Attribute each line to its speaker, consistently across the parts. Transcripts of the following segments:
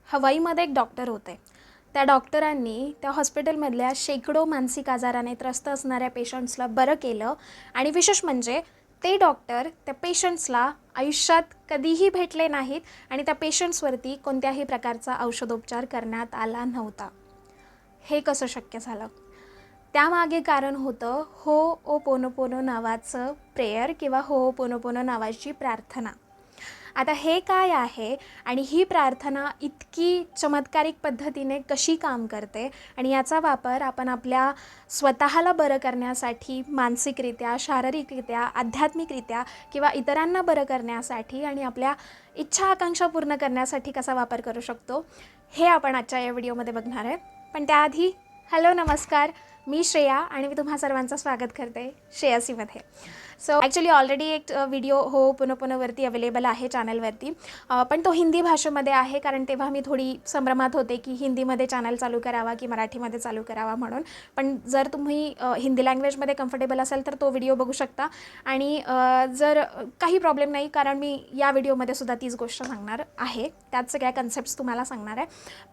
Speaker 1: हवाईमध्ये एक डॉक्टर होते. त्या डॉक्टरांनी त्या हॉस्पिटलमधल्या शेकडो मानसिक आजाराने त्रस्त असणाऱ्या पेशंट्सला बरं केलं आणि विशेष म्हणजे ते डॉक्टर त्या पेशंट्सला आयुष्यात कधीही भेटले नाहीत आणि त्या पेशंट्सवरती कोणत्याही प्रकारचा औषधोपचार करण्यात आला नव्हता. हे कसं शक्य झालं? त्यामागे कारण होतं होओपोनोपोनो नावाचं प्रेयर किंवा होओपोनोपोनो नावाची प्रार्थना. आता हे काय आहे आणि ही प्रार्थना इतकी चमत्कारिक पद्धतीने कशी काम करते आणि याचा वापर आपण आपल्या स्वतःला बरं करण्यासाठी मानसिकरित्या, शारीरिकरित्या, आध्यात्मिकरित्या किंवा इतरांना बरं करण्यासाठी आणि आपल्या इच्छा आकांक्षा पूर्ण करण्यासाठी कसा वापर करू शकतो, हे आपण आजच्या या व्हिडिओमध्ये बघणार आहे. पण त्याआधी हॅलो नमस्कार, मी श्रेया आणि मी तुम्हा सर्वांचं स्वागत करते श्रेयसीमध्ये. सो ॲक्च्युली ऑलरेडी एक व्हिडिओ होओपोनोपोनोवरती अवेलेबल आहे चॅनलवरती, पण तो हिंदी भाषेमध्ये आहे कारण तेव्हा मी थोडी संभ्रमात होते की हिंदीमध्ये चॅनल चालू करावा की मराठीमध्ये चालू करावा म्हणून. पण जर तुम्ही हिंदी लँग्वेजमध्ये कम्फर्टेबल असाल तर तो व्हिडिओ बघू शकता आणि जर काही प्रॉब्लेम नाही कारण मी या व्हिडिओमध्ये सुद्धा तीच गोष्ट सांगणार आहे, त्याच सगळ्या कन्सेप्ट्स तुम्हाला सांगणार आहे.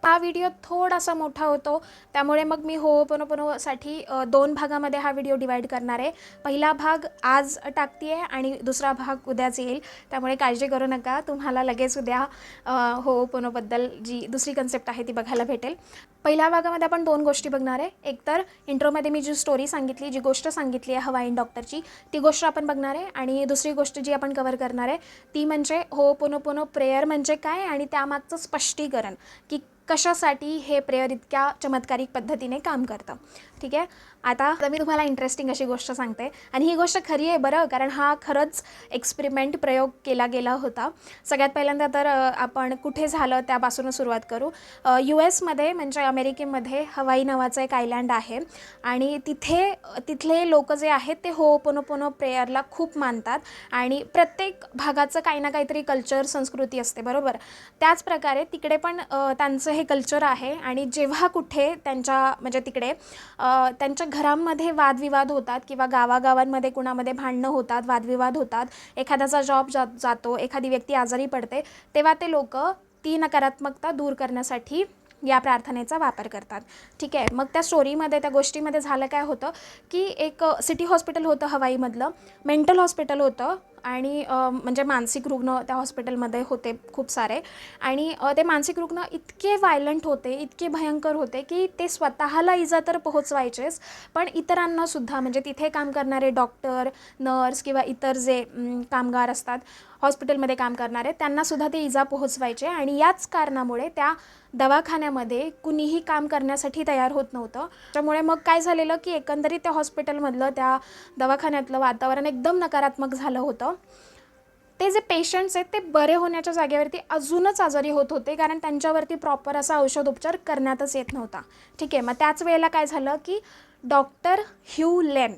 Speaker 1: हा व्हिडिओ थोडासा मोठा होतो त्यामुळे मग मी होओपोनोपोनोसाठी 2 भागामध्ये हा व्हिडिओ डिवाईड करणार आहे. पहिला भाग आज टाकते आहे आणि दुसरा भाग उद्याच येईल, त्यामुळे काळजी करू नका, तुम्हाला लगेच उद्या होओपोनोबद्दल जी दुसरी कन्सेप्ट आहे ती बघायला भेटेल. पहिल्या भागामध्ये आपण 2 गोष्टी बघणार आहे. एकतर इंट्रोमध्ये मी जी स्टोरी सांगितली, जी गोष्ट सांगितली आहे हवाईन डॉक्टरची, ती गोष्ट आपण बघणार आहे आणि दुसरी गोष्ट जी आपण कव्हर करणार आहे ती म्हणजे होओपोनोपोनो प्रेयर म्हणजे काय आणि त्यामागचं स्पष्टीकरण की कशासाठी हे प्रेयर इतक्या चमत्कारिक पद्धतीने काम करतं. ठीक आहे, आता मी तुम्हाला इंटरेस्टिंग अशी गोष्ट सांगते आणि ही गोष्ट खरी आहे बरं, कारण हा खरंच एक्सपेरिमेंट प्रयोग केला गेला होता. सगळ्यात पहिल्यांदा तर आपण कुठे झालं त्यापासूनच सुरुवात करू. US म्हणजे अमेरिकेमध्ये हवाई नावाचं एक आयलँड आहे आणि तिथले लोक जे आहेत ते होओपोनोपोनो प्रेयरला खूप मानतात आणि प्रत्येक भागाचं काही ना काहीतरी कल्चर, संस्कृती असते बरोबर. त्याच प्रकारे तिकडे पण त्यांचं हे कल्चर आहे आणि जेव्हा कुठे म्हणजे तिकडे त्यांच्या घरांमध्ये वादविवाद होतात किंवा गावागावांमध्ये कुणामध्ये भांडणं होतात, वादविवाद होतात, एखाद्याचा जॉब जातो, एखादी व्यक्ती आजारी पडते, तेव्हा ते लोक ती नकारात्मकता दूर करण्यासाठी या प्रार्थनेचा वापर करतात. ठीक आहे, मग त्या स्टोरीमध्ये, त्या गोष्टीमध्ये झालं काय होतं की एक सिटी हॉस्पिटल होतं हवाईमधलं, मेंटल हॉस्पिटल होतं आणि म्हणजे मानसिक रुग्ण त्या हॉस्पिटलमध्ये होते खूप सारे आणि ते मानसिक रुग्ण इतके व्हायलंट होते, इतके भयंकर होते की ते स्वतःला इजा तर पोहोचवायचेच पण इतरांनासुद्धा, म्हणजे तिथे काम करणारे डॉक्टर, नर्स किंवा इतर जे कामगार असतात हॉस्पिटलमध्ये काम करणारे, त्यांनासुद्धा ते इजा पोहोचवायचे आणि याच कारणामुळे त्या दवाखान्यामध्ये कुणीही काम करण्यासाठी तयार होत नव्हतं. त्यामुळे मग काय झालेलं की एकंदरीत त्या हॉस्पिटलमधलं, त्या दवाखान्यातलं वातावरण एकदम नकारात्मक झालं होतं. ते जे पेशंट्स आहेत ते बरे होण्याच्या जागेवरती अजूनच आजारी होत होते कारण त्यांच्यावरती प्रॉपर असा औषधोपचार करण्यातच येत नव्हता. ठीक आहे, मग त्याच वेळेला काय झालं की डॉक्टर ह्यू लेन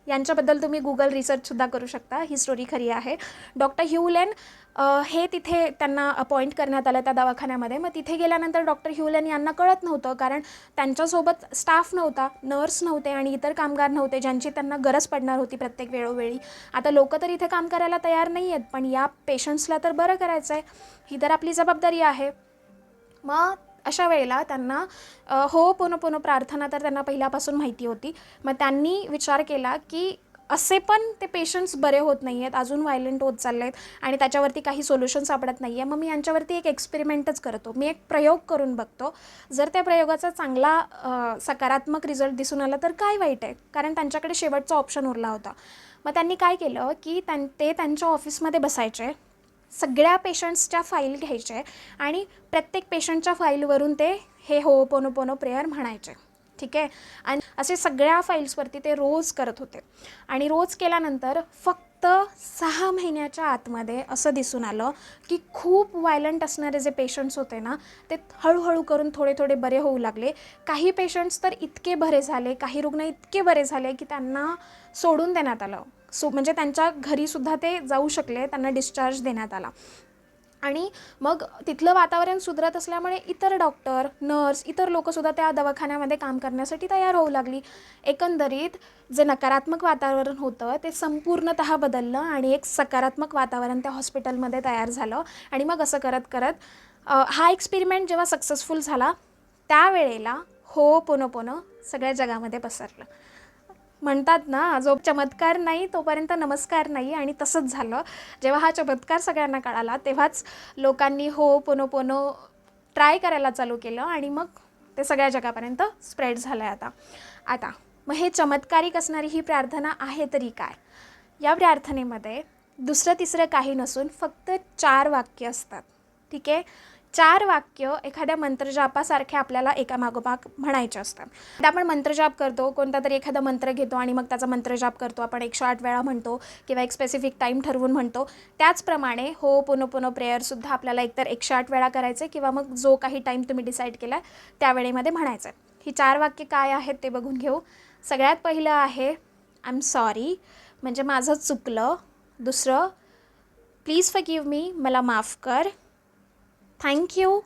Speaker 1: यांच्याबद्दल तुम्ही गुगल रिसर्चसुद्धा करू शकता, ही स्टोरी खरी आहे. डॉक्टर ह्यू लेन हे तिथे त्यांना अपॉइंट करण्यात आलं त्या दवाखान्यामध्ये. मग तिथे गेल्यानंतर डॉक्टर ह्यू लेन यांना कळत नव्हतं कारण त्यांच्यासोबत स्टाफ नव्हता, नर्स नव्हते आणि इतर कामगार नव्हते ज्यांची त्यांना गरज पडणार होती प्रत्येक वेळोवेळी. आता लोक तर इथे काम करायला तयार नाही आहेत पण या पेशंट्सला तर बरं करायचं आहे, ही तर आपली जबाबदारी आहे. मग अशा वेळेला त्यांना होओपोनोपोनो प्रार्थना तर त्यांना पहिल्यापासून माहिती होती. मग त्यांनी विचार केला की असे पण ते पेशंट्स बरे होत नाही आहेत, अजून व्हायलंट होत चालले आहेत आणि त्याच्यावरती काही सोल्युशन सापडत नाही आहे. मग मी यांच्यावरती एक एक्सपेरिमेंटच करतो, मी एक प्रयोग करून बघतो. जर त्या प्रयोगाचा चांगला सकारात्मक रिझल्ट दिसून आला तर काय वाईट आहे, कारण त्यांच्याकडे शेवटचा ऑप्शन उरला होता. मग त्यांनी काय केलं की ते त्यांच्या ऑफिसमध्ये बसायचे, सगळ्या पेशंट्सच्या फाईल घ्यायचे आणि प्रत्येक पेशंटच्या फाईलवरून ते हे होओपोनोपोनो प्रेयर म्हणायचे. ठीक आहे, आणि असे सगळ्या फाईल्सवरती ते रोज करत होते आणि रोज केल्यानंतर फक्त 6 महिन्याच्या आतमध्ये असं दिसून आलं की खूप व्हायलंट असणारे जे पेशंट्स होते ना ते हळूहळू करून थोडे थोडे बरे होऊ लागले. काही पेशंट्स तर इतके बरे झाले, काही रुग्ण इतके बरे झाले की त्यांना सोडून देण्यात आलं. म्हणजे त्यांच्या घरीसुद्धा ते जाऊ शकले, त्यांना डिस्चार्ज देण्यात आला. आणि मग तिथलं वातावरण सुधरत असल्यामुळे इतर डॉक्टर, नर्स, इतर लोकंसुद्धा त्या दवाखान्यामध्ये काम करण्यासाठी तयार होऊ लागली. एकंदरीत जे नकारात्मक वातावरण होतं ते संपूर्णतः बदललं आणि एक सकारात्मक वातावरण त्या हॉस्पिटलमध्ये तयार झालं. आणि मग असं करत करत हा एक्सपेरिमेंट जेव्हा सक्सेसफुल झाला त्यावेळेला होओपोनोपोनो सगळ्या जगामध्ये पसरलं. म्हणतात ना, जो चमत्कार नाही तोपर्यंत नमस्कार नाही, आणि तसंच झालं. जेव्हा हा चमत्कार सगळ्यांना कळाला तेव्हाच लोकांनी होओपोनोपोनो ट्राय करायला चालू केलं आणि मग ते सगळ्या जगापर्यंत स्प्रेड झालं आहे आता मग हे चमत्कारिक असणारी ही प्रार्थना आहे तरी काय? या प्रार्थनेमध्ये दुसरं तिसरं काही नसून फक्त 4 वाक्य असतात. ठीक आहे, 4 वाक्य एखाद्या मंत्रजापासारखे आपल्याला एकामागोमाग म्हणायचे असतात. आता आपण मंत्रजाप करतो, कोणता तरी एखादा मंत्र घेतो आणि मग त्याचा मंत्रजाप करतो. आपण 108 वेळा म्हणतो किंवा एक स्पेसिफिक टाईम ठरवून म्हणतो. त्याचप्रमाणे होओपोनोपोनो प्रेयरसुद्धा आपल्याला एकतर 108 वेळा करायचे किंवा मग जो काही टाईम तुम्ही डिसाईड केला त्या वेळेमध्ये म्हणायचं. ही 4 वाक्य काय आहेत ते बघून घेऊ. सगळ्यात पहिलं आहे आय एम सॉरी, म्हणजे माझं चुकलं. दुसरं, प्लीज फॉरगिव्ह मी, मला माफ कर. थँक्यू,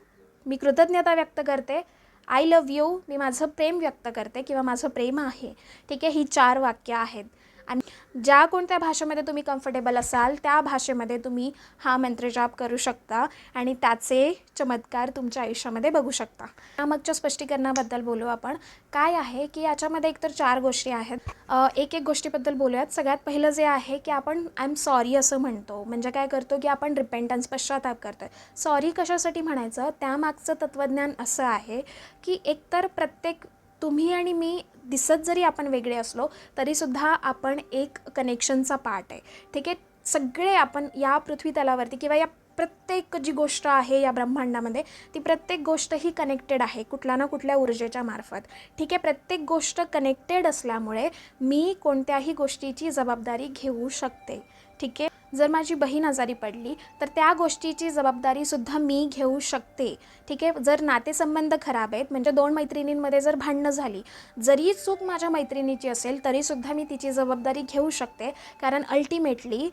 Speaker 1: मी कृतज्ञता व्यक्त करते. आय लव्ह यू, मी माझं प्रेम व्यक्त करते किंवा माझं प्रेम आहे. ठीक आहे, ही 4 वाक्य आहेत. आणि ज्या कोणत्या भाषेमध्ये तुम्ही कम्फर्टेबल असाल त्या भाषेमध्ये तुम्ही हा मंत्रजाप करू शकता आणि त्याचे चमत्कार तुमच्या आयुष्यामध्ये बघू शकता. यामागच्या स्पष्टीकरणाबद्दल बोलू आपण. काय आहे की याच्यामध्ये एकतर 4 गोष्टी आहेत. एक गोष्टीबद्दल बोलूयात. सगळ्यात पहिलं जे आहे की आपण आय एम सॉरी असं म्हणतो. म्हणजे काय करतो की आपण रिपेंटन्स, पश्चाताप करतो. सॉरी कशासाठी म्हणायचं, त्यामागचं तत्त्वज्ञान असं आहे की एकतर प्रत्येक तुम्ही आणि मी दिसत जरी आपण वेगळे असलो तरीसुद्धा आपण एक कनेक्शनचा पार्ट आहे. ठीक आहे, सगळे आपण या पृथ्वीतलावरती किंवा या प्रत्येक जी गोष्ट आहे या ब्रह्मांडामध्ये ती प्रत्येक गोष्ट ही कनेक्टेड आहे कुठल्या ना कुठल्या ऊर्जेच्या मार्फत. ठीक आहे, प्रत्येक गोष्ट कनेक्टेड असल्यामुळे मी कोणत्याही गोष्टीची जबाबदारी घेऊ शकते. ठीक आहे, जर माझी बहीण आजारी पडली तर त्या गोष्टीची जबाबदारीसुद्धा मी घेऊ शकते. ठीक आहे, जर नातेसंबंध खराब आहेत म्हणजे 2 मैत्रिणींमध्ये जर भांडणं झाली, जरी चूक माझ्या मैत्रिणीची असेल तरीसुद्धा मी तिची जबाबदारी घेऊ शकते. कारण अल्टिमेटली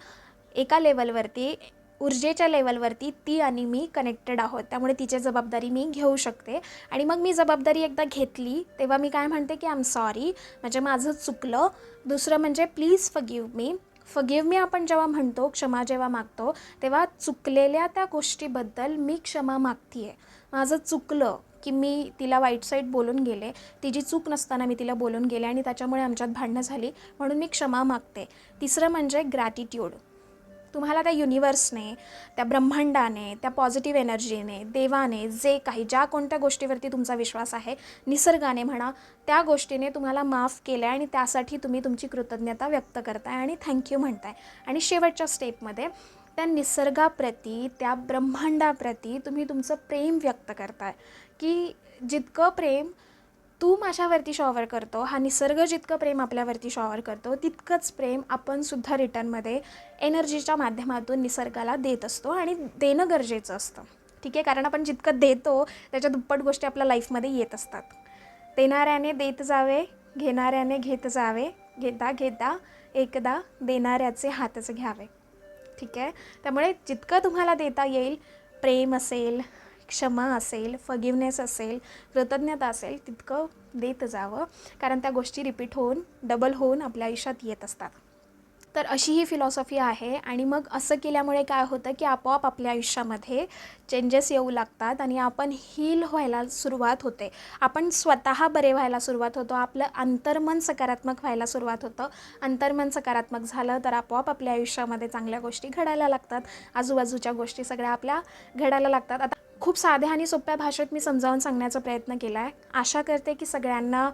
Speaker 1: एका लेवलवरती, ऊर्जेच्या लेवलवरती ती आणि मी कनेक्टेड आहोत. त्यामुळे तिची जबाबदारी मी घेऊ शकते. आणि मग मी जबाबदारी एकदा घेतली तेव्हा मी काय म्हणते की आय एम सॉरी, म्हणजे माझं चुकलं. दुसरं म्हणजे please forgive me. Forgive me आपण जेव्हा म्हणतो, क्षमा जेव्हा मागतो, तेव्हा चुकलेल्या त्या गोष्टीबद्दल मी क्षमा मागते आहे. माझं चुकलं की मी तिला वाईट साईड बोलून गेले, तिची चूक नसताना मी तिला बोलून गेले आणि त्याच्यामुळे आमच्यात भांडणं झाली, म्हणून मी क्षमा मागते. तिसरं म्हणजे ग्रॅटिट्यूड. तुम्हाला त्या युनिवर्सने, त्या ब्रह्मांडाने, त्या पॉझिटिव्ह एनर्जीने, देवाने, जे काही ज्या कोणत्या गोष्टीवरती तुमचा विश्वास आहे, निसर्गाने म्हणा, त्या गोष्टीने तुम्हाला माफ केलं आहे आणि त्यासाठी तुम्ही तुमची कृतज्ञता व्यक्त करताय आणि थँक्यू म्हणताय. आणि शेवटच्या स्टेपमध्ये त्या निसर्गाप्रती, त्या ब्रह्मांडाप्रती तुम्ही तुमचं प्रेम व्यक्त करताय की जितकं प्रेम तू माझ्यावरती शॉवर करतो, हा निसर्ग जितकं प्रेम आपल्यावरती शॉवर करतो, तितकंच प्रेम आपणसुद्धा रिटर्नमध्ये एनर्जीच्या माध्यमातून निसर्गाला देत असतो आणि देणं गरजेचं असतं. ठीक आहे, कारण आपण जितकं देतो त्याच्या दुप्पट गोष्टी आपल्या लाईफमध्ये येत असतात. देणाऱ्याने देत जावे, घेणाऱ्याने घेत जावे, घेता घेता एकदा देणाऱ्याचे हातच घ्यावे. ठीक आहे, त्यामुळे जितकं तुम्हाला देता येईल, प्रेम असेल, क्षमा असेल, फॉरगिव्हनेस असेल, कृतज्ञता असेल, तितकं देत जावं. कारण त्या गोष्टी रिपीट होऊन, डबल होऊन आपल्या आयुष्यात येत असतात. तर अशी ही फिलॉसॉफी आहे. आणि मग असं केल्यामुळे काय होतं की आपोआप आपल्या आयुष्यामध्ये चेंजेस येऊ लागतात आणि आपण हील व्हायला सुरुवात होते. आपण स्वतः बरे व्हायला सुरुवात होतो. आपलं अंतर्मन सकारात्मक व्हायला सुरुवात होतं. अंतर्मन सकारात्मक झालं तर आपोआप आपल्या आयुष्यामध्ये चांगल्या गोष्टी घडायला लागतात. आजूबाजूच्या गोष्टी सगळ्या आपल्या घडायला लागतात. आता खूप साध्या आणि सोप्या भाषेत मी समजावून सांगण्याचा प्रयत्न केला आहे. आशा करते की सगळ्यांना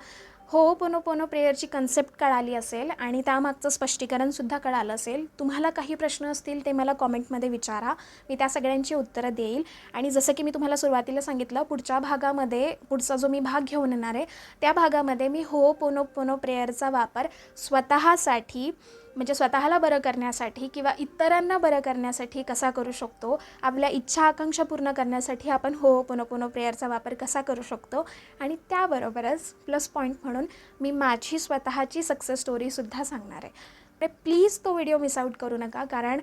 Speaker 1: होओपोनोपोनो प्रेयरची कन्सेप्ट कळाली असेल आणि त्यामागचं स्पष्टीकरणसुद्धा कळालं असेल. तुम्हाला काही प्रश्न असतील ते मला कॉमेंटमध्ये विचारा, मी त्या सगळ्यांची उत्तरं देईल. आणि जसं की मी तुम्हाला सुरुवातीला सांगितलं, पुढच्या भागामध्ये, पुढचा जो मी भाग घेऊन येणार आहे त्या भागामध्ये मी होओपोनोपोनो प्रेयरचा वापर स्वतःसाठी, म्हणजे स्वतःला बरं करण्यासाठी किंवा इतरांना बरं करण्यासाठी कसा करू शकतो, आपल्या इच्छा आकांक्षा पूर्ण करण्यासाठी आपण होओपोनोपोनो प्रेयरचा वापर कसा करू शकतो, आणि त्याबरोबरच प्लस पॉईंट म्हणून मी माझी स्वतःची सक्सेस स्टोरीसुद्धा सांगणार आहे. तर प्लीज तो व्हिडिओ मिस आऊट करू नका, कारण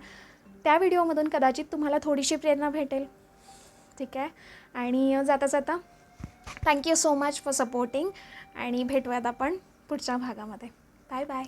Speaker 1: त्या व्हिडिओमधून कदाचित तुम्हाला थोडीशी प्रेरणा भेटेल. ठीक आहे, आणि जाता जाता thank you so much for supporting, आणि भेटूयात आपण पुढच्या भागामध्ये. Bye bye.